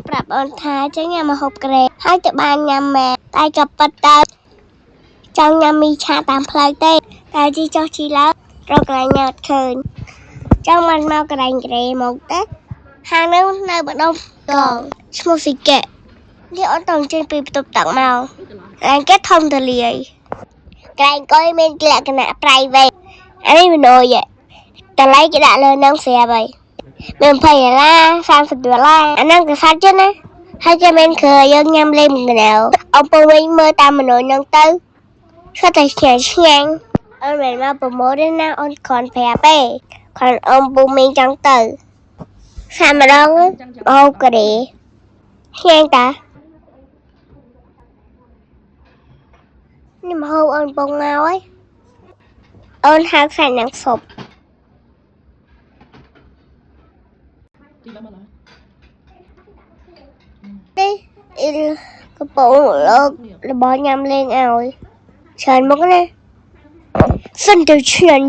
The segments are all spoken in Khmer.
ប្រាប់អូនថាចឹងញ៉ាំមកហូបក្រេហើយទៅបានញ៉ាំមែនតែក៏ប៉ុតទៅចង់ញ៉ាំមីឆាតាមផ្លូវទេតែជីចុះជីឡើងរកកន្លែងញ៉ាំអត់ឃើញចង់មកកន្លែងក្រេមកទេហាងនោះនៅម្ដុំកងឈ្មោះស៊ីកែនេះអូនតង់ចេញពីបន្ទប់ទឹកមកកន្លែងគេធំទូលាយកន្លែងកុយមានលក្ខណៈ private អានេះមិនអុយកន្លែងគេដាក់លើនឹងស្រាប់ហើយមាន$20 $30អាហ្នឹងគឺសាច់ចឹងណាហើយចាំមិនឃើញយើងញ៉ាំលេងម្ដងអំពូវិញមើលតាមមនុស្សហ្នឹងទៅគាត់តែឆ្ងាញ់អូនមិនមកប្រម៉ូទទេណាអូនគ្រាន់ប្រាប់ទេគ្រាន់អំពូមីងចង់ទៅសាកម្ដងអូកូរ៉េឆ្ងាញ់តានេះមកហូបអូនពងមកហើយអូនហៅខ្លាញ់នឹងសុបនេះកំពុងលោករបស់ញ៉ាំលេងឲ្យច្រើនមុខណាសិនទៅឆ្ងាញ់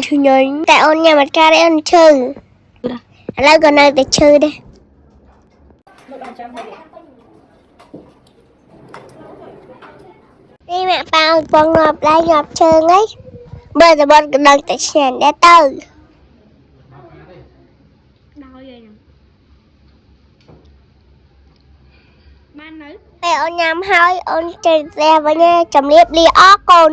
តែអូនញ៉ាំអត់ការអូនឈឺឥឡូវក៏នៅតែឈឺដែរនេះម៉ាក់ប៉ាឲ្យពងងាប់ដៃងាប់ជើងអីមើលតែបត់ក៏ដឹងតែឆ្ងាញ់ដែរទៅដល់យាយហ្នឹងបាននៅពេលអូនញ៉ាំហើយអូនចេញផ្ទះវិញជំរាបលាអរគុណ